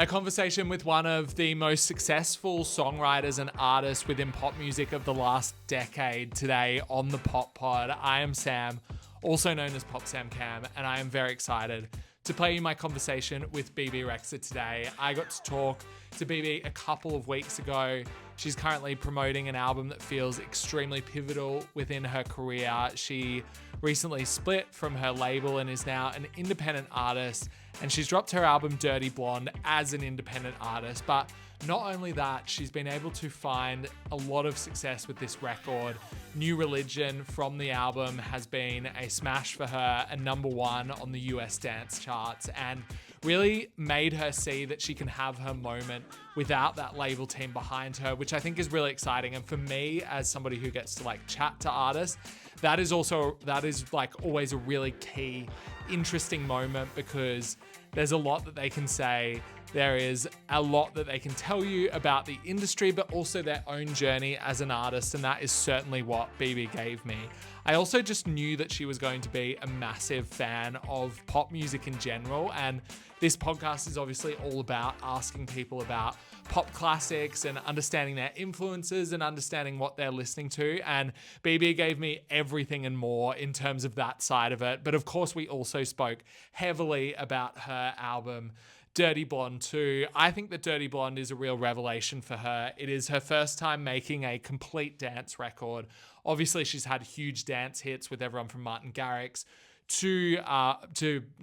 A conversation with one of the most successful songwriters and artists within pop music of the last decade today on the Pop Pod. I am Sam, also known as Pop Sam Cam, and I am very excited to play you my conversation with Bebe Rexha today. I got to talk to Bebe a couple of weeks ago. She's currently promoting an album that feels extremely pivotal within her career. She recently split from her label and is now an independent artist, and she's dropped her album Dirty Blonde as an independent artist. But not only that, she's been able to find a lot of success with this record. New Religion from the album has been a smash for her, a #1 on the US dance charts, and really made her see that she can have her moment without that label team behind her, which I think is really exciting. And for me, as somebody who gets to chat to artists, that is always a really key, interesting moment, because there's a lot that they can say. There is a lot that they can tell you about the industry, but also their own journey as an artist. And that is certainly what Bebe gave me. I also just knew that she was going to be a massive fan of pop music in general. And this podcast is obviously all about asking people about pop classics and understanding their influences and understanding what they're listening to. And Bebe gave me everything and more in terms of that side of it. But of course, we also spoke heavily about her album, Dirty Blonde too. I think that Dirty Blonde is a real revelation for her. It is her first time making a complete dance record. Obviously, she's had huge dance hits with everyone from Martin Garrix to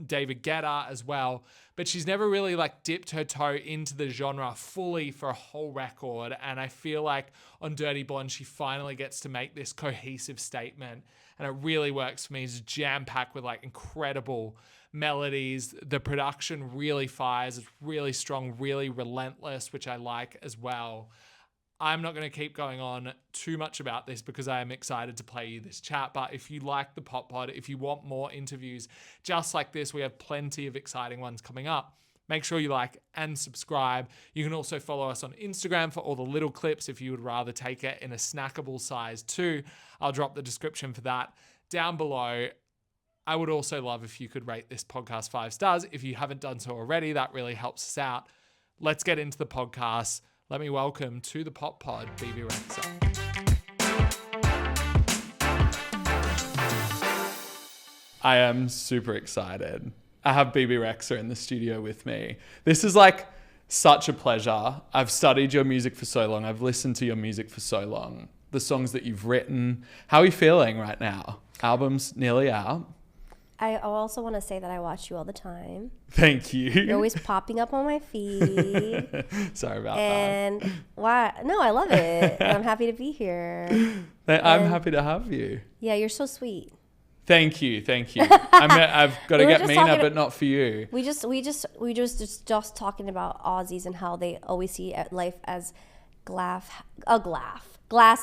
David Guetta as well, but she's never really dipped her toe into the genre fully for a whole record. And I feel like on Dirty Blonde, she finally gets to make this cohesive statement, and it really works for me. It's jam-packed with incredible melodies. The production really fires. It's really strong, really relentless, which I like as well. I'm not going to keep going on too much about this because I am excited to play you this chat. But if you like the Pop Pod, if you want more interviews just like this, we have plenty of exciting ones coming up. Make sure you like and subscribe. You can also follow us on Instagram for all the little clips if you would rather take it in a snackable size too. I'll drop the description for that down below. I would also love if you could rate this podcast 5 stars. If you haven't done so already, that really helps us out. Let's get into the podcast. Let me welcome to the Pop Pod, Bebe Rexha. I am super excited. I have Bebe Rexha in the studio with me. This is such a pleasure. I've studied your music for so long. I've listened to your music for so long. The songs that you've written. How are you feeling right now? Album's nearly out. I also want to say that I watch you all the time. Thank you. You're always popping up on my feed. Sorry about that. And why? No, I love it. I'm happy to be here. I'm happy to have you. Yeah, you're so sweet. Thank you. I've got to get meaner, but not for you. We just talking about Aussies and how they always see life as glass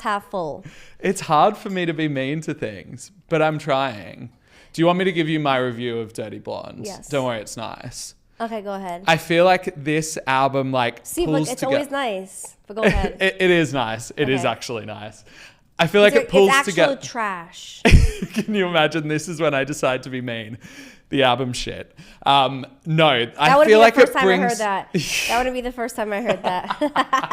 half full. It's hard for me to be mean to things, but I'm trying. Do you want me to give you my review of Dirty Blonde? Yes. Don't worry, it's nice. Okay, go ahead. I feel like this album pulls it's always nice, but go ahead. It is nice. It is actually nice. I feel like it pulls together. It's actually trash. Can you imagine? This is when I decide to be mean. The album shit. No, I feel like it brings... That wouldn't be the first time I heard that.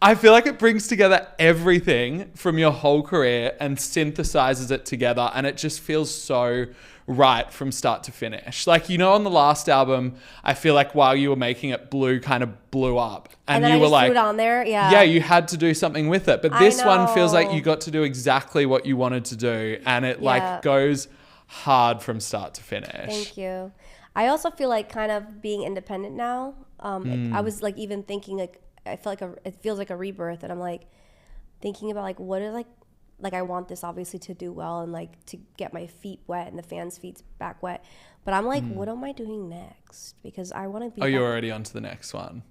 I feel like it brings together everything from your whole career and synthesizes it together, and it just feels so right from start to finish. On the last album, I feel like while you were making it, Blue kind of blew up. And then you were threw it on there, yeah. Yeah, you had to do something with it. But this one feels like you got to do exactly what you wanted to do, and it goes hard from start to finish. Thank you. I also feel like kind of being independent now. I was even thinking I feel it feels like a rebirth, and I'm thinking about what is I want this obviously to do well and to get my feet wet and the fans' feet back wet, but I'm what am I doing next? Because I want to be. Oh, you're already on to the next one.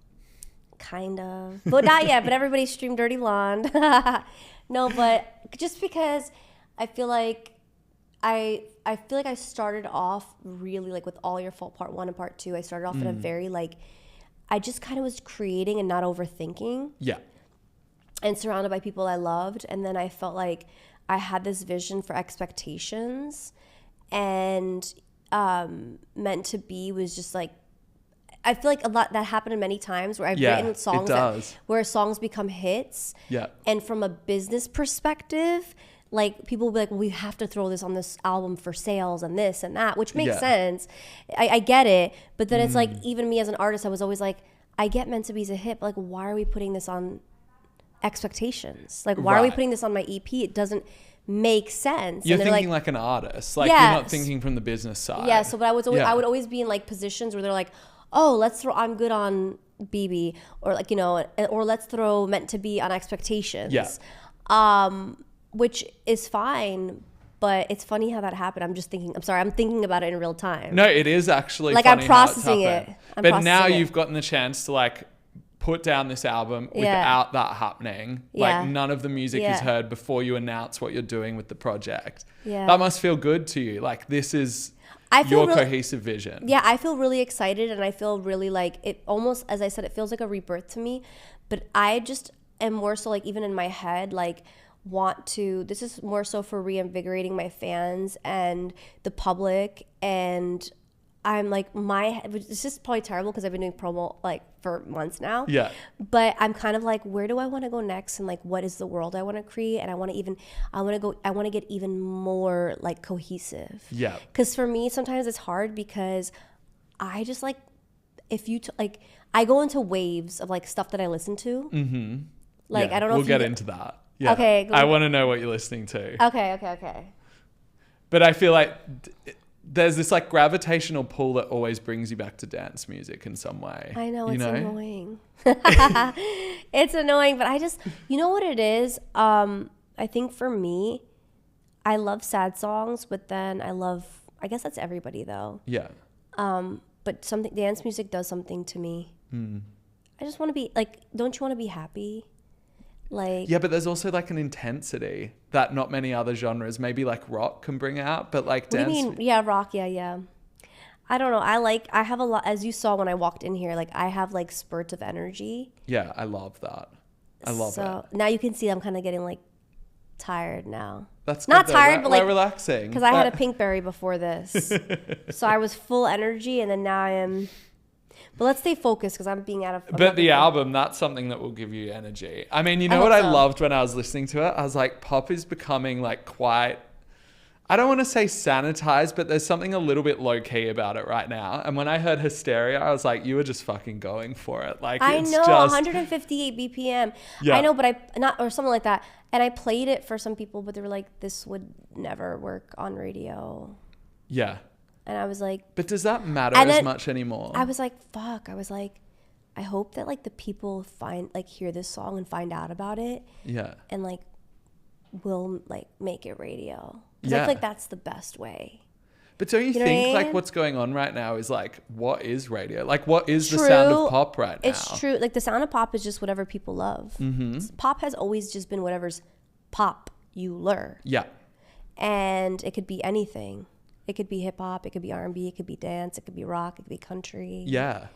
Kind of, but not yet. But everybody streamed Dirty Blonde. No, but just because I feel like I started off really with All Your Fault Part 1 and Part 2. I started off in a very I just kind of was creating and not overthinking. Yeah. And surrounded by people I loved. And then I felt like I had this vision for Expectations. And Meant to Be was just I feel like a lot that happened many times where I've written songs where songs become hits. Yeah. And from a business perspective, like people will be like, well, we have to throw this on this album for sales and this and that, which makes sense. I get it. But then it's like, even me as an artist, I was always like, I get Meant to Be's a hit, but like, why are we putting this on Expectations? Like, why are we putting this on my EP? It doesn't make sense. You're thinking like an artist. Like, you're not thinking from the business side. Yeah, so but I would always be in like positions where they're like, oh, let's throw I'm Good on Bebe, or like, you know, or let's throw Meant to Be on Expectations. Yeah. Which is fine, but it's funny how that happened. I'm thinking about it in real time. No, it is actually like funny I'm processing how it's it. But now you've gotten the chance to like put down this album without that happening. Like none of the music is heard before you announce what you're doing with the project. Yeah. That must feel good to you. Like this is your cohesive vision. Yeah, I feel really excited, and I feel really like it almost, as I said, it feels like a rebirth to me. But I just am more so like, even in my head, like this is more so for reinvigorating my fans and the public. And I'm like, this is probably terrible because I've been doing promo like for months now. Yeah. But I'm kind of like, where do I want to go next? And like, what is the world I want to create? And I want to get even more like cohesive. Yeah. Because for me, sometimes it's hard because I just like, I go into waves of like stuff that I listen to. Mm-hmm. Like, I don't know. We'll get into that. Yeah. Okay. I want to know what you're listening to. Okay. But I feel like there's this like gravitational pull that always brings you back to dance music in some way. I know, it's annoying. It's annoying, but I just, you know what it is? I think for me, I love sad songs, but then I guess that's everybody though. Yeah. But dance music does something to me. I just want to be like, don't you want to be happy? Like, yeah, but there's also like an intensity that not many other genres, maybe like rock, can bring out. But like dance. What do you mean? Yeah, rock. Yeah. I don't know. I have a lot, as you saw when I walked in here, like I have like spurts of energy. Yeah, I love that. I love it. So now you can see I'm kind of getting like tired now. That's not good, tired, but like relaxing. Because I had a pinkberry before this, so I was full energy, and then now I am. But let's stay focused because I'm being out of... But the album, that's something that will give you energy. I mean, you know what I loved when I was listening to it? I was like, pop is becoming like quite... I don't want to say sanitized, but there's something a little bit low-key about it right now. And when I heard Hysteria, I was like, you were just fucking going for it. Like, I know, 158 BPM. Yeah. I know, but or something like that. And I played it for some people, but they were like, this would never work on radio. Yeah. And I was like... But does that matter as much anymore? I was like, fuck. I was like, I hope that like the people hear this song and find out about it. Yeah. And like, will like make it radio. Because I feel like that's the best way. But don't you think like what's going on right now is like, what is radio? Like, what is the sound of pop right now? It's true. Like the sound of pop is just whatever people love. Mm-hmm. Pop has always just been whatever's popular. Yeah. And it could be anything. It could be hip hop, it could be R&B, it could be dance, it could be rock, it could be country. Yeah.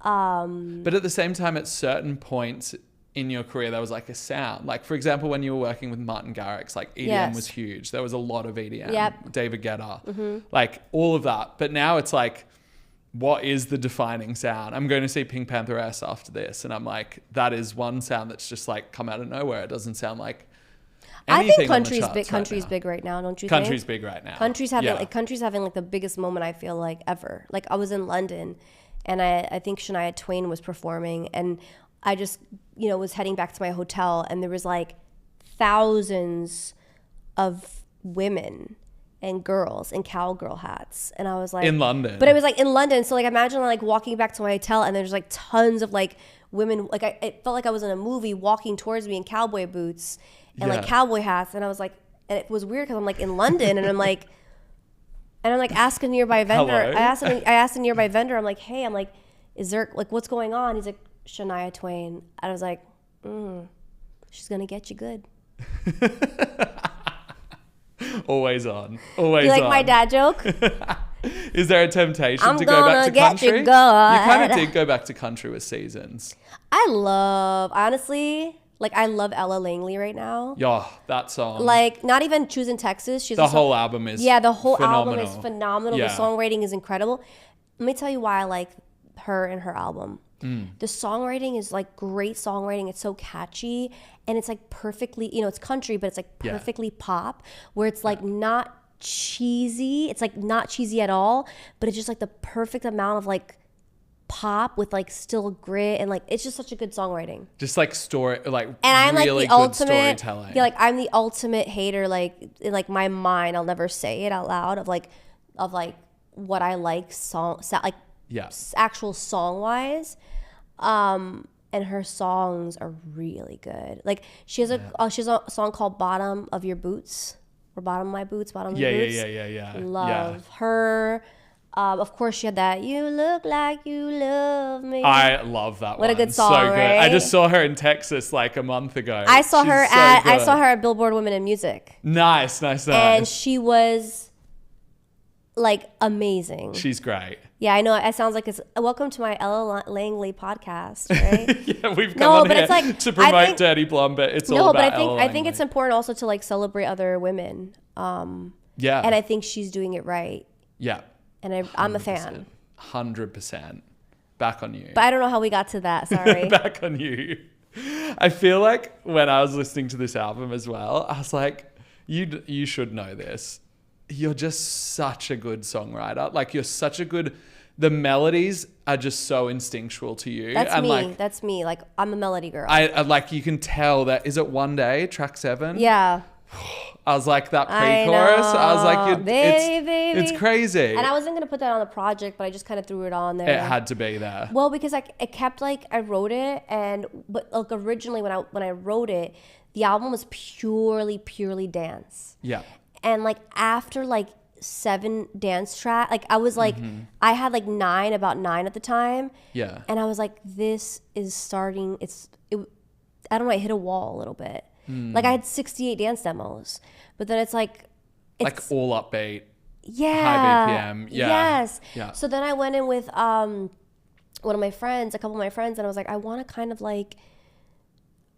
But at the same time, at certain points in your career, there was like a sound. Like, for example, when you were working with Martin Garrix, like EDM was huge. There was a lot of EDM. David Guetta, like all of that. But now it's like, what is the defining sound? I'm going to see Pink Pantheress after this. And I'm like, that is one sound that's just like come out of nowhere. It doesn't sound like... I think country's big right now, don't you think? Country's big right now. Country's having like the biggest moment, I feel like, ever. Like I was in London and I think Shania Twain was performing, and I just, was heading back to my hotel, and there was like thousands of women and girls in cowgirl hats, and I was like... In London. But it was like in London, so like imagine like walking back to my hotel and there's like tons of like women, like it felt like I was in a movie walking towards me in cowboy boots and like cowboy hats, and I was like, and it was weird because I'm like in London, and I'm like asking a nearby vendor. Hello? I asked a nearby vendor. I'm like, hey, is there like what's going on? He's like, Shania Twain. And I was like, she's gonna get you good. Always on. Always. You like my dad joke? Is there a temptation to go back to country? You kind of did go back to country with Seasons. I love Ella Langley right now. Yeah, that song. Like, not even Choosing Texas. The whole album is phenomenal. Album is phenomenal. Yeah. The songwriting is incredible. Let me tell you why I like her and her album. The songwriting is like great songwriting. It's so catchy, and it's like perfectly, it's country, but it's like perfectly pop, where it's like not cheesy. It's like not cheesy at all, but it's just like the perfect amount of like pop with like still grit, and like it's just such a good songwriting. Just like story, like, and I'm really like the good ultimate storytelling. Yeah, like I'm the ultimate hater. Like in like my mind, I'll never say it out loud of like what I like actual song wise. And her songs are really good. Like she has a song called "Bottom of Your Boots" or "Bottom of My Boots," "Bottom of Your Boots." Yeah. Love her. Of course, she had that "You Look Like You Love Me." I love that one. What a good song, so good. right? I just saw her in Texas like a month ago. I saw her at Billboard Women in Music. Nice. And she was like amazing. She's great. Yeah, I know. It sounds like it's welcome to my Ella Langley podcast, right? Yeah, we've come on here to promote Dirty Blonde, but it's all about Ella Langley. I think it's important also to like celebrate other women. And I think she's doing it right. Yeah. And I'm a fan. 100%. Back on you. But I don't know how we got to that. Sorry. Back on you. I feel like when I was listening to this album as well, I was like, you should know this. You're just such a good songwriter. Like you're such a good... The melodies are just so instinctual to you. That's me. Like I'm a melody girl. I like, you can tell that. Is it One Day, track 7? Yeah. I was like that pre-chorus. I was like, baby. It's crazy. And I wasn't gonna put that on the project, but I just kind of threw it on there. It had to be there. Well, because it kept like I wrote it, but like originally when I wrote it, the album was purely dance. Yeah. And like after like 7 dance track, like I was like I had like about 9 at the time. Yeah. And I was like, this is starting. I don't know. I hit a wall a little bit. Like I had 68 dance demos, but then it's like all upbeat. Yeah. High BPM. Yeah. Yes. Yeah. So then I went in with a couple of my friends, and I was like, I want to kind of like.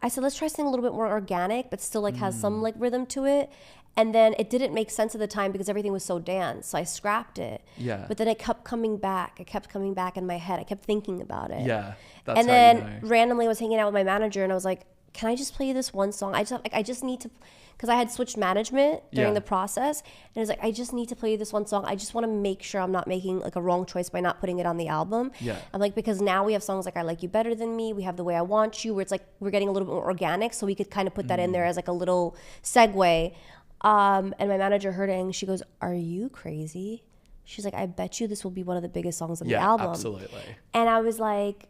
I said, let's try something a little bit more organic, but still like has some like rhythm to it. And then it didn't make sense at the time because everything was so dance. So I scrapped it. Yeah. But then it kept coming back. It kept coming back in my head. I kept thinking about it. Yeah. That's and then randomly I was hanging out with my manager and I was like, can I just play you this one song? I just need to, because I had switched management during the process. And I was like, I just need to play you this one song. I just want to make sure I'm not making like a wrong choice by not putting it on the album. Yeah. I'm like, because now we have songs like I Like You Better Than Me. We have The Way I Want You, where it's like we're getting a little bit more organic. So we could kind of put that in there as like a little segue. And my manager heard it and she goes, are you crazy? She's like, I bet you this will be one of the biggest songs on the album. Absolutely. And I was like,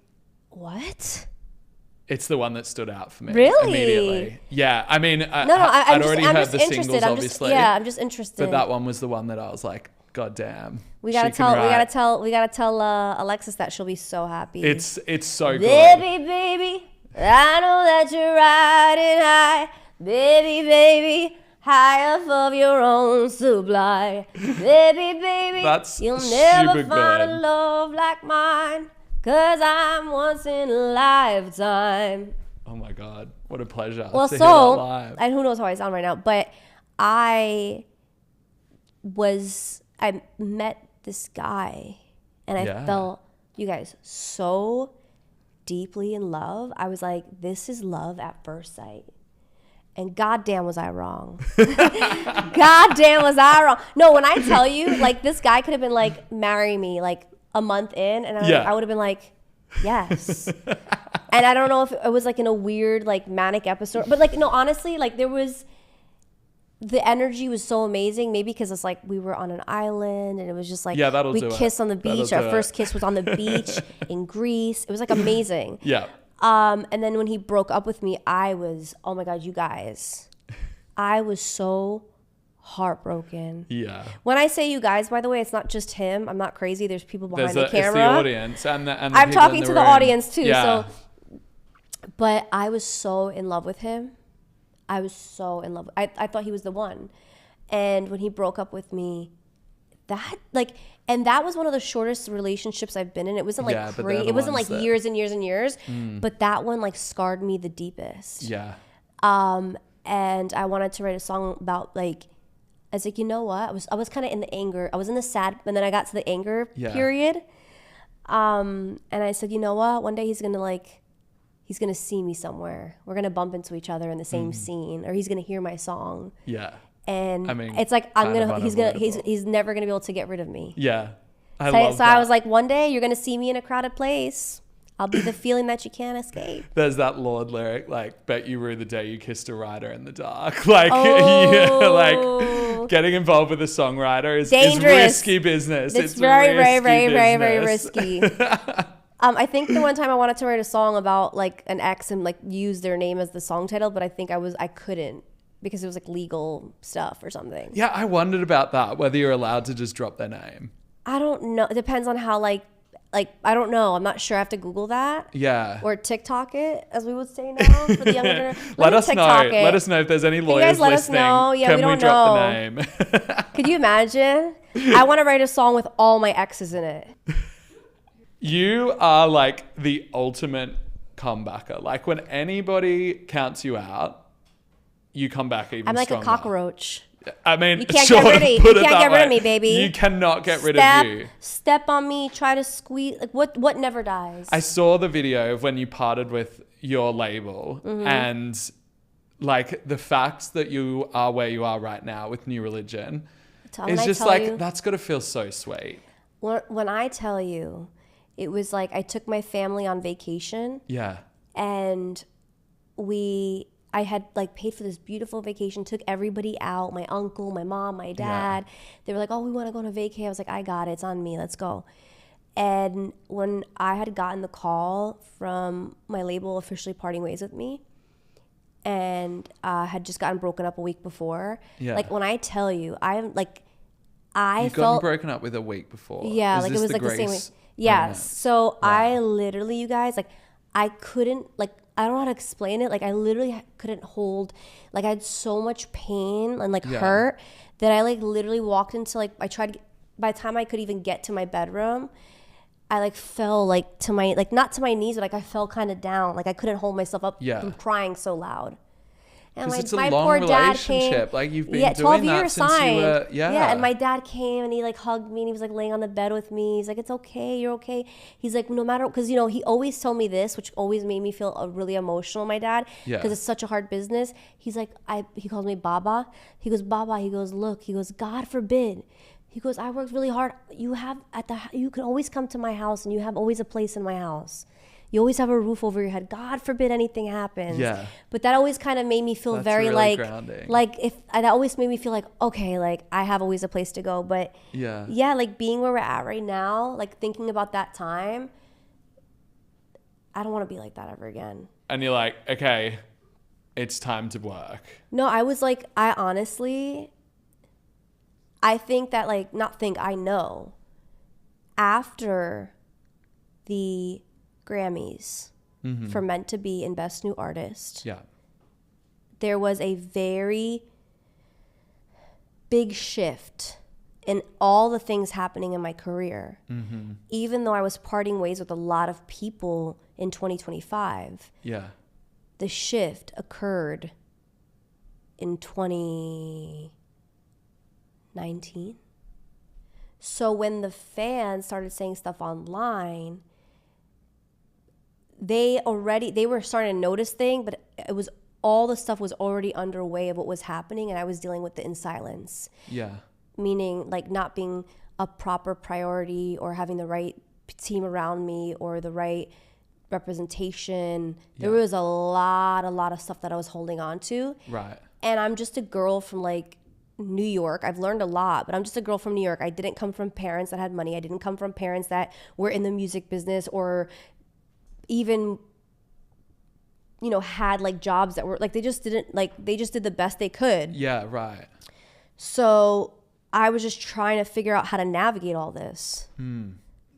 what? It's the one that stood out for me. Really? Immediately. Yeah. I mean, I'd already heard the singles, obviously. I'm just interested. But that one was the one that I was like, God damn. We gotta tell Alexis that she'll be so happy. It's so good. Baby, I know that you're riding high. Baby, high off of your own supply. Baby, that's you'll never find a love like mine. 'Cause I'm once in a lifetime. Oh my God, what a pleasure. Well, to hear that live. And who knows how I sound right now, but I met this guy and I felt, you guys, so deeply in love. I was like, this is love at first sight. And goddamn was I wrong. Goddamn was I wrong. No, when I tell you, like, this guy could have been like, marry me, like, a month in, and I would have been like, yes. And I don't know if it was like in a weird, like, manic episode, but like, no, honestly, like, the energy was so amazing. Maybe because it's like we were on an island and it was just like we kissed on the beach. Our first kiss was on the beach in Greece. It was like amazing. Yeah. And then when he broke up with me, I was, oh my God, you guys, I was so heartbroken. Yeah. When I say you guys, by the way, it's not just him. I'm not crazy. There's people behind the camera. It's the audience and the I'm talking to the audience too. Yeah. So, but I was so in love with him. I was so in love. I thought he was the one. And when he broke up with me, that was one of the shortest relationships I've been in. It wasn't like crazy. It wasn't like years and years and years. But that one like scarred me the deepest. Yeah. And I wanted to write a song about like, I was like, you know what? I was kind of in the anger. I was in the sad, and then I got to the anger period. And I said, you know what? One day he's gonna see me somewhere. We're gonna bump into each other in the same scene, or he's gonna hear my song. Yeah. And I mean, it's like he's never gonna be able to get rid of me. Yeah. So I was like, one day you're gonna see me in a crowded place. I'll be the feeling that you can't escape. There's that Lord lyric, like, bet you rue the day you kissed a writer in the dark. Like, yeah, like getting involved with a songwriter is risky business. It's very, very risky. I think the one time I wanted to write a song about like an ex and like use their name as the song title, but I think I couldn't because it was like legal stuff or something. Yeah, I wondered about that, whether you're allowed to just drop their name. I don't know. It depends on how like I don't know. I'm not sure. I have to Google that. Yeah. Or TikTok it, as we would say now for the younger generation. Let us know. Let us know if there's any lawyers listening. Us know? Yeah, Can we don't drop know. the name? Could you imagine? I want to write a song with all my exes in it. You are like the ultimate comebacker. Like when anybody counts you out, you come back even I'm like stronger. a cockroach. I mean, you can't get rid of me, baby. You cannot get rid of you. Step on me, try to squeeze. Like what never dies. I saw the video of when you parted with your label, and like the fact that you are where you are right now with New Religion is just like, that's got to feel so sweet. When I tell you, it was like I took my family on vacation. Yeah. And I had like paid for this beautiful vacation, took everybody out, my uncle, my mom, my dad. Yeah. They were like, oh, we want to go on a vacay. I was like, I got it. It's on me. Let's go. And when I had gotten the call from my label officially parting ways with me and had just gotten broken up a week before. Yeah. Like when I tell you, I felt gotten broken up with a week before. Yeah. Like it was like the same week. Yes. So wow. I literally, you guys, like I couldn't I don't know how to explain it. Like I literally couldn't hold, like I had so much pain and hurt that I like literally walked into by the time I could even get to my bedroom, I like fell like to my, like not to my knees, but like I fell kind of down. Like I couldn't hold myself up from crying so loud. And it's a long poor relationship. Dad came, like you've been doing 12 that years since you were, yeah. And my dad came and he like hugged me and he was like laying on the bed with me. He's like, it's okay, you're okay. He's like, no matter, because you know he always told me this, which always made me feel really emotional. My dad, because it's such a hard business. He's like, he calls me Baba. He goes, Baba. He goes, look. He goes, God forbid. He goes, I worked really hard. You can always come to my house and you have always a place in my house. You always have a roof over your head. God forbid anything happens. Yeah. But that always kind of made me feel very really grounding. That always made me feel like, okay, like I have always a place to go. But yeah, like being where we're at right now, like thinking about that time, I don't want to be like that ever again. And you're like, okay, it's time to work. No, I was like, I think that I know after the Grammys for Meant to Be in Best New Artist. Yeah. There was a very big shift in all the things happening in my career. Mm-hmm. Even though I was parting ways with a lot of people in 2025. Yeah. The shift occurred in 2019. So when the fans started saying stuff online, they were starting to notice things, but it was all the stuff was already underway of what was happening, and I was dealing with it in silence. Yeah. Meaning like not being a proper priority or having the right team around me or the right representation. Yeah. There was a lot of stuff that I was holding on to. Right. And I'm just a girl from like New York. I've learned a lot, but I'm just a girl from New York. I didn't come from parents that had money. I didn't come from parents that were in the music business or even, you know, had like jobs that were like, they just did the best they could. Yeah, right. So I was just trying to figure out how to navigate all this.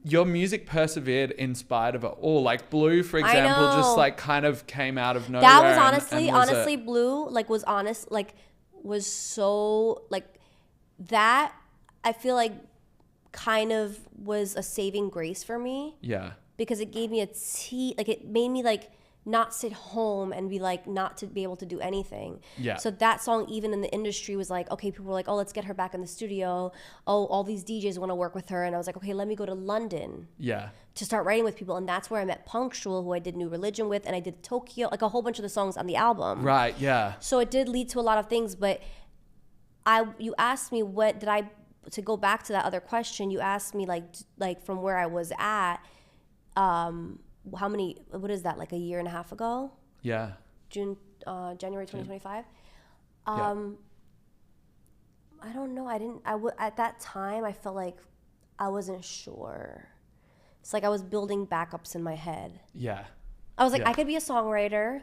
Your music persevered in spite of it all. Like Blue, for example, just like kind of came out of nowhere. That was honestly Blue, like was honest, like was so like that. I feel like kind of was a saving grace for me. Yeah. Because it gave me it made me like not sit home and be like, not to be able to do anything. Yeah. So that song, even in the industry, was like, okay, people were like, oh, let's get her back in the studio. Oh, all these DJs want to work with her. And I was like, okay, let me go to London. Yeah. To start writing with people. And that's where I met Punctual, who I did New Religion with. And I did Tokyo, like a whole bunch of the songs on the album. Right, yeah. So it did lead to a lot of things. But you asked me to go back to that other question, you asked me like from where I was at, what is that, like a year and a half ago? Yeah. January 2025. Yeah. I don't know. At that time, I felt like I wasn't sure. It's like I was building backups in my head. Yeah. I was like, Yeah. I could be a songwriter.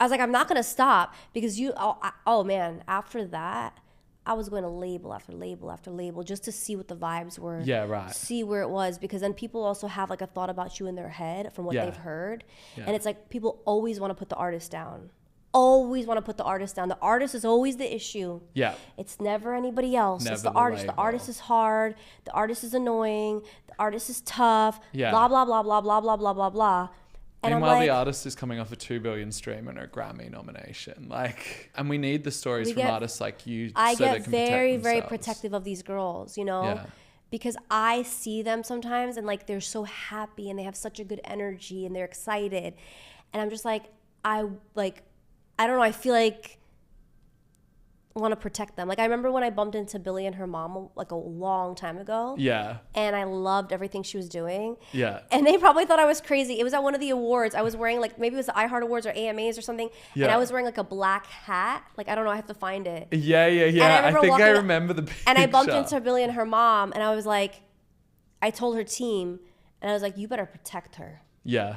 I was like, I'm not going to stop because man, after that, I was going to label after label after label just to see what the vibes were. Yeah, right. See where it was, because then people also have like a thought about you in their head from what Yeah. they've heard. Yeah. And it's like people always want to put the artist down. Always want to put the artist down. The artist is always the issue. Yeah. It's never anybody else. Never it's the the artist. The label. artist is hard. The artist is annoying. The artist is tough. Yeah. Blah, blah, blah, blah, blah, blah, blah, blah, blah. And Meanwhile, I'm like, the artist is coming off a 2 billion stream and a Grammy nomination. And we need the stories from artists like you. I so they get can very, protect very themselves. protective of these girls, you know? Yeah. Because I see them sometimes and like they're so happy and they have such a good energy and they're excited. And I'm just like, I don't know, I feel like I want to protect them. Like I remember when I bumped into Billie and her mom like a long time ago. Yeah. And I loved everything she was doing. Yeah. And they probably thought I was crazy. It was at one of the awards. I was wearing like, maybe it was the iHeart Awards or AMAs or something. Yeah. And I was wearing like a black hat. Like, I don't know, I have to find it. Yeah. I think I walking- remember the picture. And I bumped into Billie and her mom, and I was like, I told her team, and I was like, you better protect her. Yeah.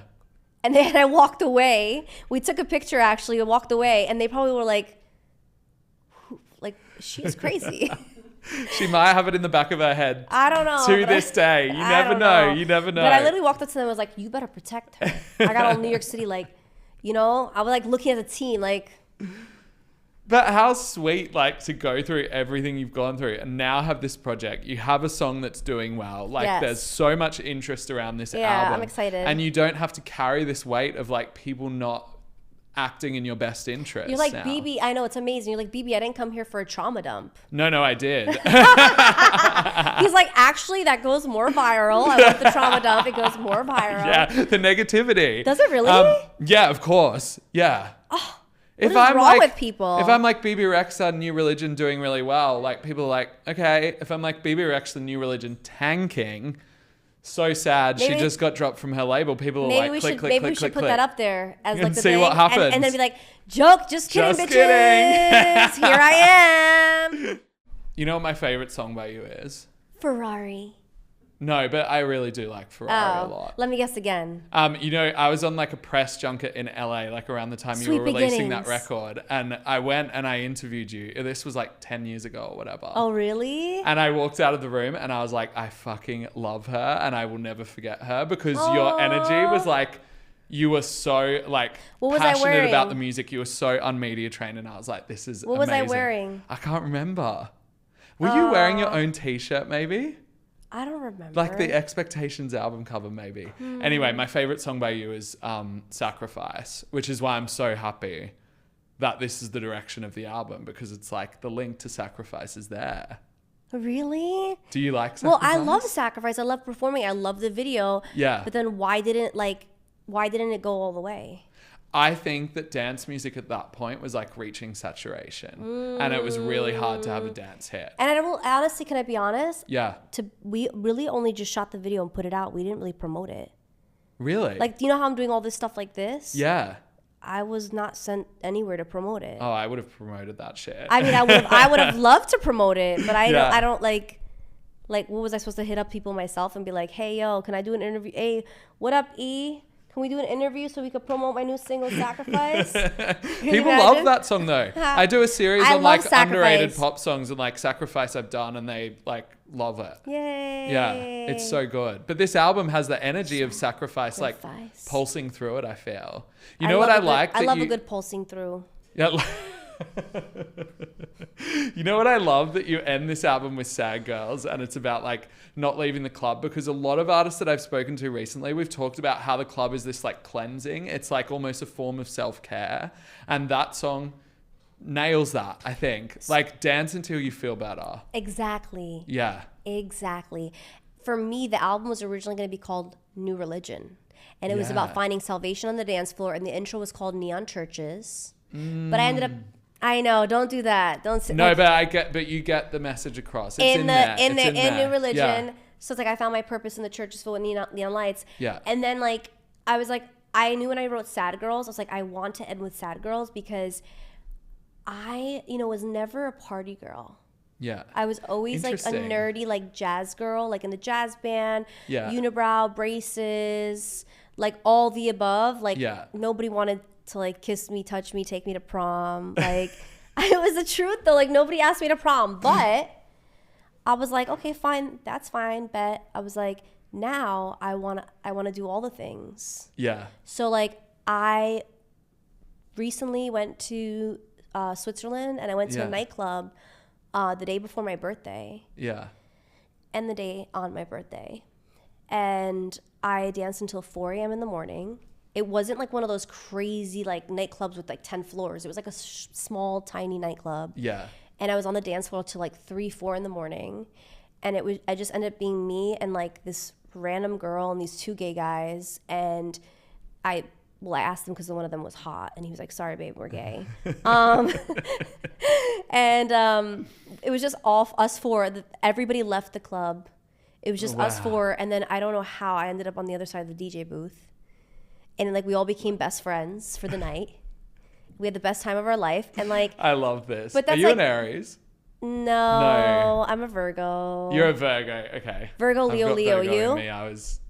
And then I walked away. We took a picture, actually. We walked away, and they probably were like, she's crazy. She might have it in the back of her head. I don't know. To this day. You never know. You never know. But I literally walked up to them and was like, you better protect her. I got all New York City, like, you know? I was like looking at the teen, like. But how sweet, like, to go through everything you've gone through and now have this project. You have a song that's doing well. Like, Yes. there's so much interest around this album. Yeah, I'm excited. And you don't have to carry this weight of, like, people not acting in your best interest. You're like, now. BB, I know, it's amazing. You're like, BB, I didn't come here for a trauma dump. No, I did. He's like, actually, that goes more viral. I love the trauma dump. It goes more viral. Yeah, the negativity. Does it really? Yeah, of course. Yeah. What If is I'm wrong with people? If I'm like Bebe Rexha, New Religion doing really well, like people are like, okay. If I'm like Bebe Rexha, New Religion tanking, so sad. Maybe- she just got dropped from her label. People are Maybe like, we click, should click, maybe click, we should click, put click. that up there as And like the see thing. what happens. And then be like, joke, just kidding, Just bitches. kidding. Here I am. You know what my favorite song by you is? Ferrari. No, but I really do like Ferrari a lot. Let me guess again. You know, I was on like a press junket in LA, like around the time you Sweet were releasing that Beginnings. record. And I went and I interviewed you. This was like 10 years ago or whatever. Oh, really? And I walked out of the room and I was like, I fucking love her and I will never forget her because your energy was like, you were so like What was I passionate about wearing? the music. You were so unmedia trained and I was like, this is What was I amazing. wearing? I can't remember. Were you wearing your own t-shirt maybe? I don't remember. Like the Expectations album cover maybe. Anyway, my favorite song by you is Sacrifice, which is why I'm so happy that this is the direction of the album because it's like the link to Sacrifice is there. Really? Do you like Sacrifice? Well, I love Sacrifice. I love performing. I love the video. Yeah. But then why didn't it go all the way? I think that dance music at that point was like reaching saturation and it was really hard to have a dance hit. And I will honestly, can I be honest? Yeah. We really only just shot the video and put it out. We didn't really promote it. Really? Like, do you know how I'm doing all this stuff like this? Yeah. I was not sent anywhere to promote it. Oh, I would have promoted that shit. I mean, I would have loved to promote it, but Yeah. I don't like, what was I supposed to hit up people myself and be like, hey, yo, can I do an interview? Hey, what up, E? Can we do an interview so we could promote my new single, Sacrifice? People love that song though. I do a series I on like love Sacrifice. underrated pop songs and like Sacrifice I've done and they like love it. Yay. Yeah, it's so good. But this album has the energy of Sacrifice like Sacrifice. pulsing through it, I feel. You know what I like? I that love you- a good pulsing through. Yeah, You know what I love? That you end this album with Sad Girls, and it's about like not leaving the club, because a lot of artists that I've spoken to recently, we've talked about how the club is this like cleansing. It's like almost a form of self-care. And that song nails that, I think. Like, dance until you feel better. Exactly. Yeah. Exactly. For me, the album was originally going to be called New Religion. And it was about finding salvation on the dance floor. And the intro was called Neon Churches. But I ended up, I know, don't do that. Don't say, no, like, but you get the message across. It's in there. In New Religion. Yeah. So it's like I found my purpose in the churches filled with neon lights. Yeah. And then like, I was like, I knew when I wrote Sad Girls, I was like, I want to end with Sad Girls because I, was never a party girl. Yeah. I was always like a nerdy, like jazz girl, like in the jazz band, unibrow, braces, like all the above. Like nobody wanted to like kiss me, touch me, take me to prom. Like it was the truth though. Like nobody asked me to prom, but I was like, okay, fine. That's fine. Bet. I was like, now I want to do all the things. Yeah. So like I recently went to Switzerland and I went to a nightclub the day before my birthday. Yeah. And the day on my birthday. And I danced until 4 a.m. in the morning. It wasn't like one of those crazy like nightclubs with like 10 floors. It was like a small, tiny nightclub. Yeah. And I was on the dance floor till like 3, 4 in the morning. And I just ended up being me and like this random girl and these 2 gay guys. And I asked them because one of them was hot, and he was like, "Sorry, babe, we're gay." And it was just all us 4. Everybody left the club. It was just us 4, and then I don't know how I ended up on the other side of the DJ booth, and like we all became best friends for the night. We had the best time of our life, and like I love this. But that's Are you like, an Aries? No, I'm a Virgo. You're a Virgo, okay. Virgo, Leo, you? Me.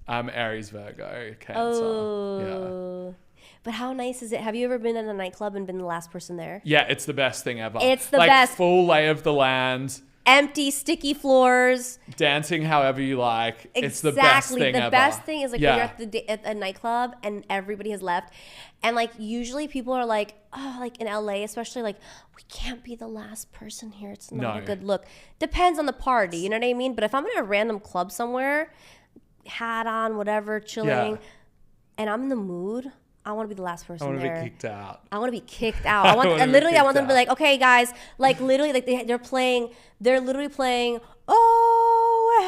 I'm Aries, Virgo, Cancer. Oh. Yeah. But how nice is it? Have you ever been in a nightclub and been the last person there? Yeah, it's the best thing ever. It's the best. Full lay of the land. Empty, sticky floors. Dancing however you like. Exactly. It's the best thing ever. The best thing is like when you're at a nightclub and everybody has left. And like usually people are like, oh, like in LA especially, like, we can't be the last person here. It's not a good look. Depends on the party, you know what I mean? But if I'm in a random club somewhere, hat on, whatever, chilling, and I'm in the mood, I want to be the last person there. I want to be kicked out. I want to be kicked out. I want them to be like, okay, guys, like literally, like they're literally playing, oh, we're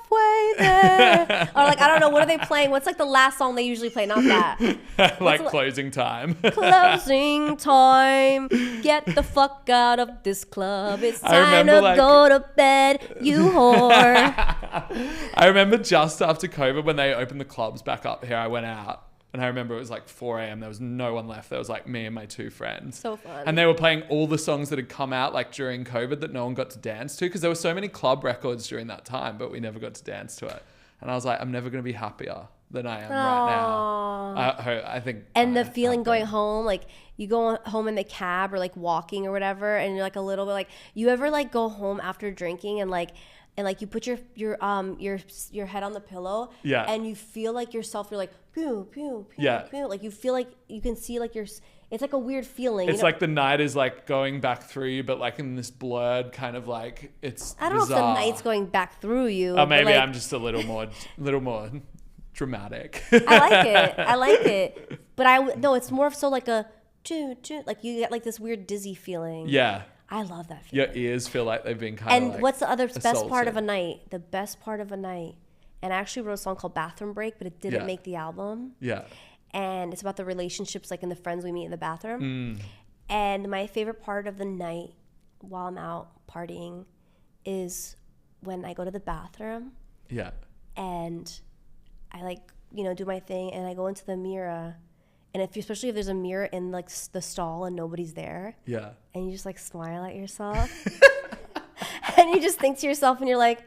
halfway there. Or like, I don't know, what are they playing? What's like the last song they usually play? Not that. Like closing time. Closing time. Get the fuck out of this club. It's time to go to bed, you whore. I remember just after COVID when they opened the clubs back up here, I went out. And I remember it was like 4 a.m. There was no one left. There was like me and my 2 friends. So fun. And they were playing all the songs that had come out like during COVID that no one got to dance to, because there were so many club records during that time, but we never got to dance to it. And I was like, I'm never going to be happier than I am right now. I think. And the feeling going home, like you go home in the cab or like walking or whatever, and you're like a little bit like, you ever like go home after drinking and like you put your head on the pillow, and you feel like yourself, you're like pew pew pew pew, like you feel like you can see like it's like a weird feeling. It's like the night is like going back through you, but like in this blurred kind of like, it's I don't bizarre. know if the night's going back through you. Oh, maybe like, I'm just a little more dramatic. I like it, but no, it's more of so like a like you get like this weird dizzy feeling. Yeah. I love that feeling. Your ears feel like they've been kind of like, and what's the other best part of a night? The best part of a night. And I actually wrote a song called Bathroom Break, but it didn't make the album. Yeah. And it's about the relationships, like in the friends we meet in the bathroom. And my favorite part of the night while I'm out partying is when I go to the bathroom. Yeah. And I like, do my thing, and I go into the mirror. And especially if there's a mirror in like the stall and nobody's there. Yeah. And you just like smile at yourself. And you just think to yourself, and you're like,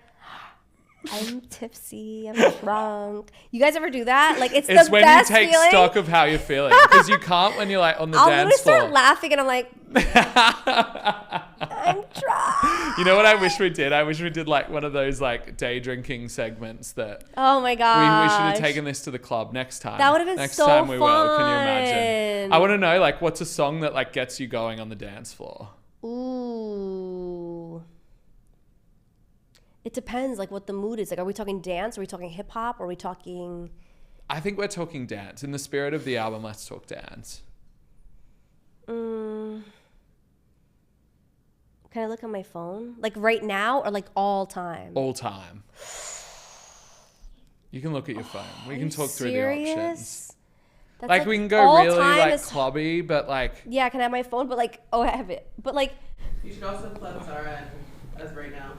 I'm tipsy, I'm drunk. You guys ever do that? Like it's the best feeling. It's when you take stock of how you're feeling, because you can't when you're like on the dance floor. I'll start laughing and I'm like, I'm drunk. You know what I wish we did? I wish we did like one of those like day drinking segments that. Oh my god. We should have taken this to the club next time. That would have been next so time we fun. will. Can you imagine? I want to know like what's a song that like gets you going on the dance floor? Ooh. It depends like what the mood is. Like, are we talking dance? Are we talking hip hop? Are we talking? I think we're talking dance. In the spirit of the album, let's talk dance. Can I look on my phone? Like right now or like all time? All time. You can look at your phone. We can talk through the options. That's like we can go really like is... clubby, but like. Yeah, can I have my phone? But like, oh, I have it. But like. You should also plug Zara as right now.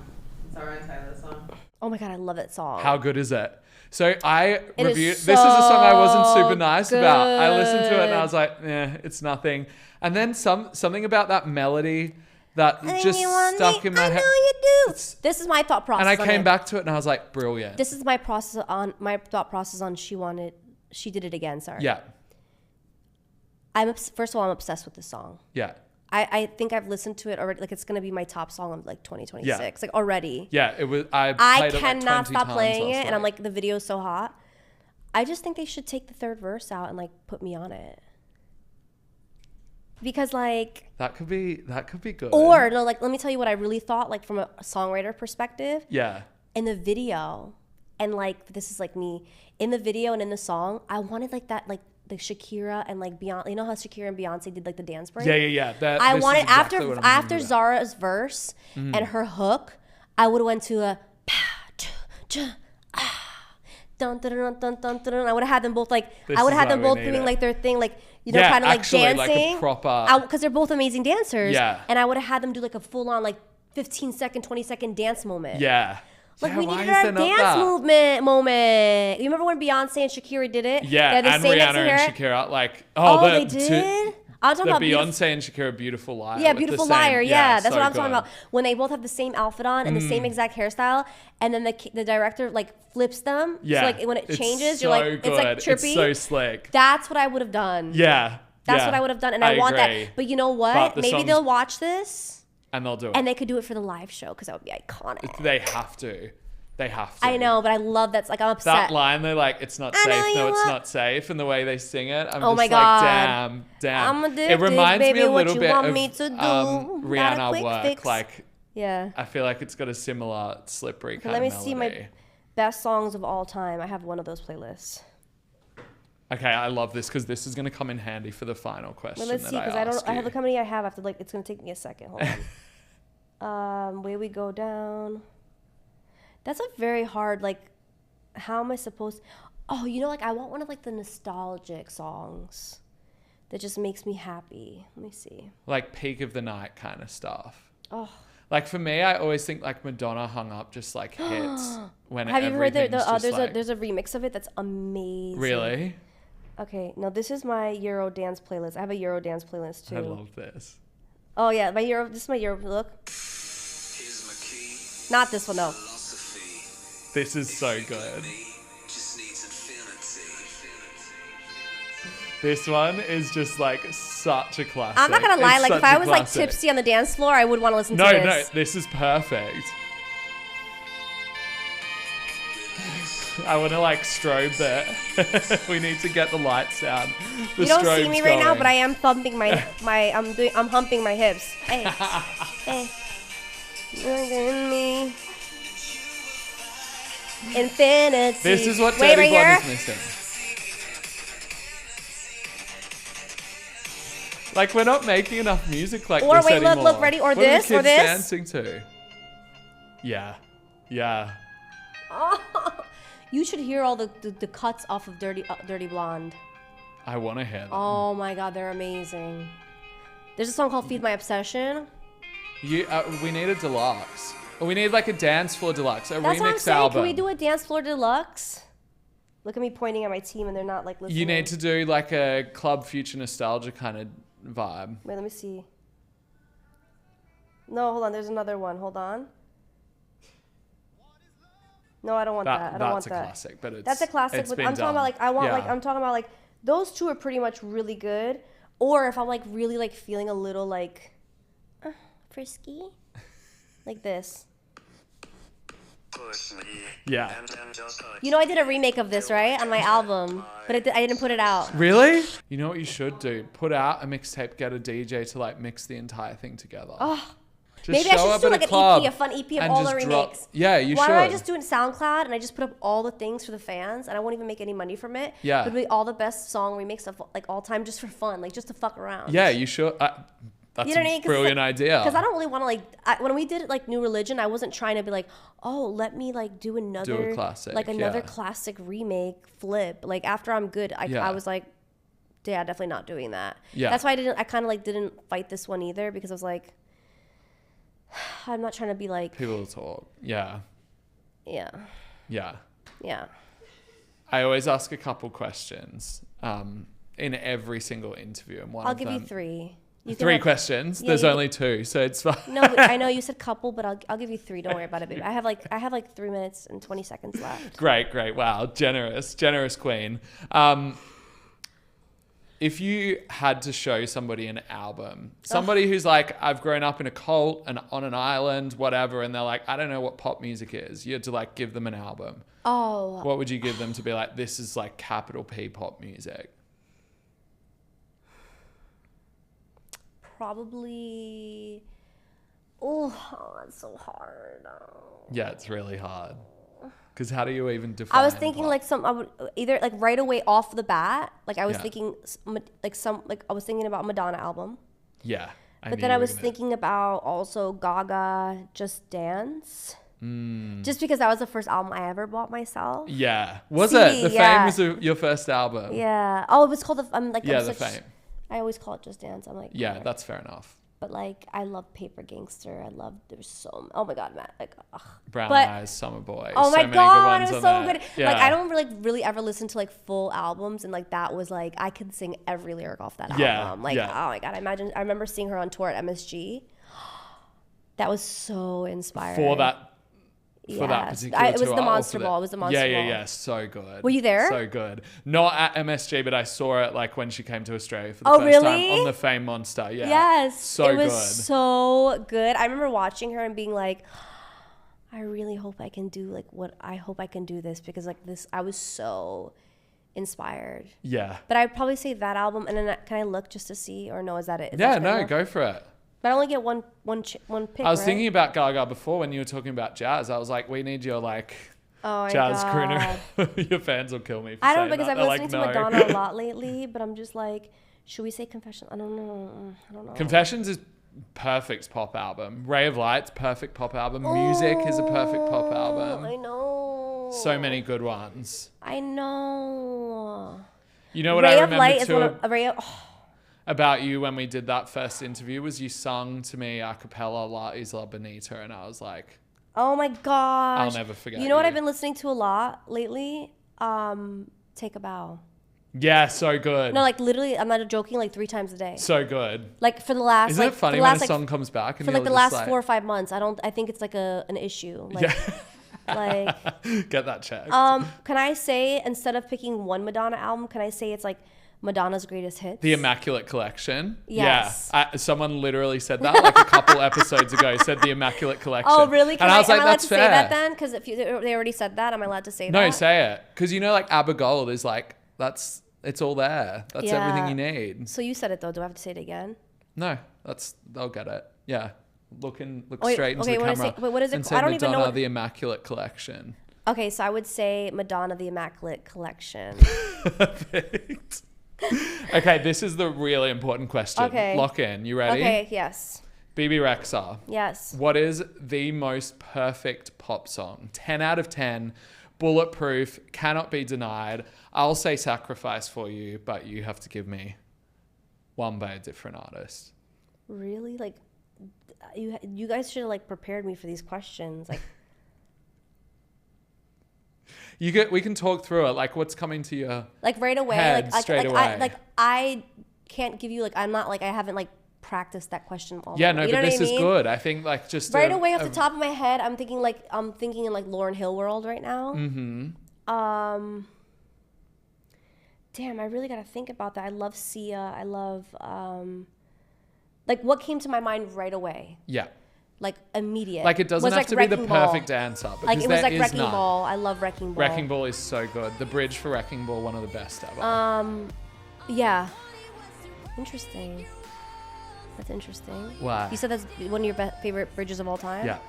Zara and Tyler song. Oh my god, I love that song. How good is it? So I reviewed. This is a song I wasn't super nice about. I listened to it and I was like, it's nothing. And then something about that melody that just stuck in my head. I know you do. This is my thought process. And I came back to it and I was like, brilliant. This is my thought process on She Did It Again. Sorry. Yeah. First of all, I'm obsessed with this song. Yeah. I think I've listened to it already. Like it's gonna be my top song of like 2026. Yeah. Like already. Yeah, it was. I cannot stop playing it, and I'm like the video's so hot. I just think they should take the third verse out and like put me on it. Because like that could be good. Or no, like let me tell you what I really thought, like from a songwriter perspective. Yeah. In the video, and like this is like me in the video and in the song, I wanted like that like the Shakira and like Beyonce. You know how Shakira and Beyonce did like the dance break? Yeah. I wanted after Zara's verse and her hook, I would have went to a dun dun dun dun dun dun. I would have had them both like doing like their thing, like you know, kind of like dancing, like a proper, because they're both amazing dancers. Yeah, and I would have had them do like a full on like 15-second, 20-second dance moment. Yeah. Like we needed our dance moment. You remember when Beyonce and Shakira did it? Yeah, and Rihanna and Shakira, like they did. I'm talking about Beyonce and Shakira, Beautiful Liar. Yeah, Beautiful Liar. Yeah, that's what I'm talking about. When they both have the same outfit on and the same exact hairstyle, and then the director like flips them. Yeah, so like when it changes, so you're like, good. It's like trippy. It's so slick. That's what I would have done. Yeah, that's what I would have done, and I want that. But you know what? Maybe they'll watch this. And they'll do it. And they could do it for the live show because that would be iconic. They have to. I know, but I love that's like I'm upset. That line, they're like, it's not safe. No, it's not safe. And the way they sing it, I'm just my God. like, damn. I'm addicted, it reminds baby, me a what little you bit want of me to do? Rihanna work. Fix. Like, yeah. I feel like it's got a similar slippery kind of melody. Let me see my best songs of all time. I have one of those playlists. Okay, I love this because this is going to come in handy for the final question. Well, let's see, because I have look how many I have. After like, it's going to take me a second. Hold on. Way we go down. That's a very hard, like, how am I supposed... Oh, you know, like, I want one of, like, the nostalgic songs that just makes me happy. Let me see. Like, peak of the night kind of stuff. Oh. Like, for me, I always think, like, Madonna Hung Up just, like, hits when have you ever heard there's a remix of it that's amazing. Really? Okay, now this is my Euro dance playlist. I have a Euro dance playlist, too. I love this. Oh, yeah, this is my Euro... Look. Not this one, no. This is so good. This one is just like such a classic. I'm not gonna lie, like if I was like tipsy on the dance floor, I would want to listen to this. No, this is perfect. I want to like strobe that. We need to get the lights down. You don't see me right now, but I am thumping I'm humping my hips. Hey, hey. Look at me. Infinity. This is what Dirty Blonde is missing. Like, we're not making enough music like this anymore. Look, ready? Or this, or this. Dancing to. Yeah. Oh, you should hear all the cuts off of Dirty Blonde. I want to hear them. Oh my God, they're amazing. There's a song called Feed My Obsession. We need a deluxe. Or we need like a dance floor deluxe, That's remix what I'm saying. album. Can we do a dance floor deluxe? Look at me pointing at my team and they're not like listening. You need to do like a Club Future Nostalgia kind of vibe. Wait, let me see. No, hold on. There's another one. Hold on. No, I don't want that. I don't want that. That's a classic, but that's a classic. It's But been I'm talking about I'm talking about like those two are pretty much really good. Or if I'm like really like feeling a little like frisky. like this. Yeah. You know, I did a remake of this, right, on my album, but I didn't put it out. Really? You know what you should do? Put out a mixtape, get a DJ to like mix the entire thing together. Oh, Just maybe I show should up do at like a an club EP, a fun EP of and all the just drop- remakes. Yeah, you Why should. don't I just do it in SoundCloud and I just put up all the things for the fans and I won't even make any money from it? Yeah. It would be all the best song remakes of like all time just for fun, like just to fuck around. Yeah, you should. That's You know what I mean? a brilliant idea. Because I don't really want to when we did like New Religion, I wasn't trying to be like, oh, let me like do another classic, another yeah. classic remake flip. Like after I'm good, I was like, yeah, definitely not doing that. Yeah. That's why I kind of like didn't fight this one either because I was like, I'm not trying to be like People talk. Yeah. Yeah. Yeah. Yeah. I always ask a couple questions in every single interview, and I'll give you three. You can Three have- questions. Yeah, There's you only two, so it's fine. No, I know you said couple, but I'll give you three. Don't worry about it, baby. I have like 3 minutes and 20 seconds left. Great. Wow, generous queen. If you had to show somebody an album, somebody who's like, I've grown up in a cult and on an island, whatever, and they're like, I don't know what pop music is. You had to like give them an album. Oh. What would you give them to be like, this is like capital P pop music? Probably. Oh, that's so hard. Yeah, it's really hard. Because how do you even define I was thinking pop? like I would either like right away off the bat, like I was Yeah. thinking I was thinking about Madonna album, Yeah. but then I was thinking about also Gaga Just Dance, just because that was the first album I ever bought myself. Yeah. Was CD, it? The yeah. Fame was your first album? Yeah. Oh, it was called The Fame. I always call it Just Dance. I'm like, Yeah, whatever. that's fair enough. But like, I love Paper Gangster. There's so. Oh my God, Matt. Like, ugh. Brown But- Eyes, Summer Boy. Oh my so many God, good it ones was on so there. good. Yeah. Like, I don't really ever listen to like full albums, and like that was like I could sing every lyric off that Yeah, album. Like, yeah. oh my God, I remember seeing her on tour at MSG. That was so inspiring. For that Yes. particular It was tour, the or for Monster the- Ball. It was the Monster Ball. Yeah. So good. Were you there? So good. Not at MSG, but I saw it like when she came to Australia for the Oh, first time really? on the Fame Monster. Yeah. Yes. So it was good. so good. I remember watching her and being like, I really hope I can do this because like this, I was so inspired. Yeah. But I'd probably say that album, and then can I look just to see, or no? Is that it? Is Yeah, that good no, enough? go for it. But I only get one pick. I was right? thinking about Gaga before when you were talking about jazz. I was like, we need your like oh my jazz God. crooner. Your fans will kill me for I don't saying because that. I've They're been listening like, to no. Madonna a lot lately, but I'm just like, should we say Confession? I don't know. Confessions is perfect pop album. Ray of Light's perfect pop album. Music is a perfect pop album. I know. So many good ones. I know. You know what Ray I of remember Light is too one of Ray of. Oh, about you when we did that first interview was you sung to me a cappella La Isla Bonita, and I was like, oh my gosh. I'll never forget You know what you. I've been listening to a lot lately? Take a Bow. yeah, so good. No, like literally, I'm not joking. Like 3 times a day. So good. Like for the last. Isn't like, it funny for the when last, a like, song comes back and for like the you're last just like, 4 or 5 months? I think it's like an issue. Like, like. get that checked. Can I say instead of picking one Madonna album, can I say it's like Madonna's greatest hits? The Immaculate Collection. Yes. Yeah. Someone literally said that like a couple episodes ago, said the Immaculate Collection. Oh, really? And I was like, am I allowed that's to fair. say that then? Because if they already said that, am I allowed to say that? No, say it. Because you know, like ABBA Gold is like, it's all there. That's Yeah. everything you need. So you said it though. Do I have to say it again? No, they'll get it. Yeah. Look Wait, straight into okay, the what is camera. it- wait, what is it and called? say I don't even know Madonna, what- the Immaculate Collection. Okay, so I would say Madonna, the Immaculate Collection. Perfect. Okay, this is the really important question. Okay. Lock in. You ready? Okay, yes. Bebe Rexha. Yes. What is the most perfect pop song? 10 out of 10. Bulletproof. Cannot be denied. I'll say Sacrifice for you, but you have to give me one by a different artist. Really? Like, you guys should have like prepared me for these questions. Like, We can talk through it. Like, what's coming to your like right away. head straight away? I can't give you like I'm not like I haven't like practiced that question all. Yeah, the no, way. You but know what this I is mean? good. I think like just Right away off the top of my head, I'm thinking in like Lauryn Hill world right now. Mm-hmm. Damn, I really gotta think about that. I love Sia. I love like what came to my mind right away. Yeah. like immediate. Like it doesn't was have like to be the Wrecking Ball. perfect answer because Like it was there like is Wrecking none. Ball. I love Wrecking Ball. Wrecking Ball is so good. The bridge for Wrecking Ball, one of the best ever. Yeah. Interesting. That's interesting. Why? You said that's one of your favorite bridges of all time? Yeah.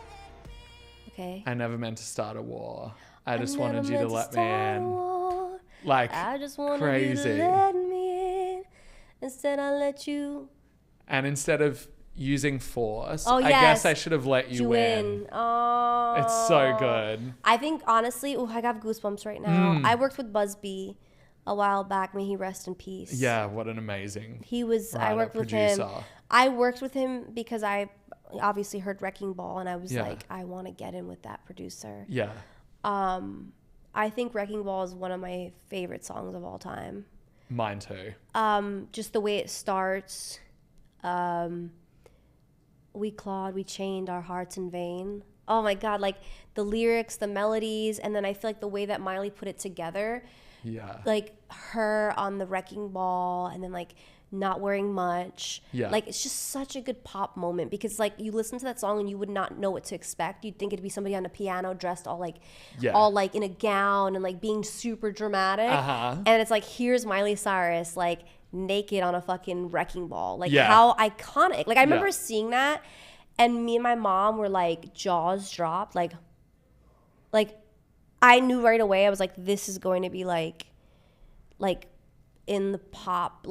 Okay. I never meant to start a war. I just never wanted you to meant let me start a in. war. Like, I just wanted crazy. you to let me in. Instead, I let you. And instead of using force, Oh, I yes. guess I should have let you win. Oh. It's so good. I think, honestly, I got goosebumps right now. I worked with Busby a while back. May he rest in peace. Yeah, what an amazing He was, I writer, worked with producer. him. I worked with him because I obviously heard Wrecking Ball and I was Yeah. like, I want to get in with that producer. Yeah. I think Wrecking Ball is one of my favorite songs of all time. Mine too. Just the way it starts. We clawed, we chained our hearts in vain. Oh my God, like the lyrics, the melodies, and then I feel like the way that Miley put it together, Yeah. like her on the Wrecking Ball and then like not wearing much. Yeah. Like it's just such a good pop moment because like you listen to that song and you would not know what to expect. You'd think it'd be somebody on a piano dressed all like in a gown and like being super dramatic. And it's like, here's Miley Cyrus like naked on a fucking Wrecking Ball. Like how iconic. Like I remember seeing that and me and my mom were like jaws dropped. Like I knew right away. I was like, this is going to be like in the pop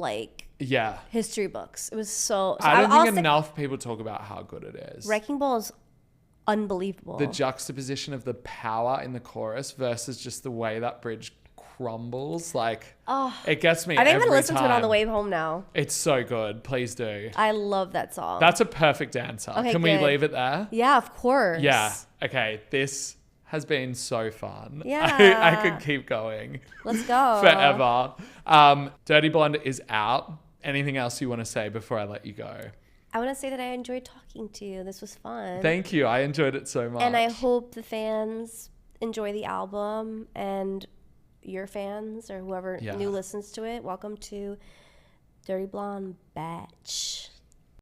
history books. It was so I don't think enough people talk about how good it is. Wrecking Ball is unbelievable. The juxtaposition of the power in the chorus versus just the way that bridge crumbles, like it gets me. I think I'm every gonna listen to it on the time. way home now. It's so good. Please do. I love that song. That's a perfect answer. Okay, Can we good. leave it there? Yeah, of course. Yeah. Okay. This has been so fun. Yeah. I could keep going Let's go. forever. Dirty Blonde is out. Anything else you want to say before I let you go? I want to say that I enjoyed talking to you. This was fun. Thank you. I enjoyed it so much. And I hope the fans enjoy the album and your fans or whoever new listens to it. Welcome to Dirty Blonde Batch.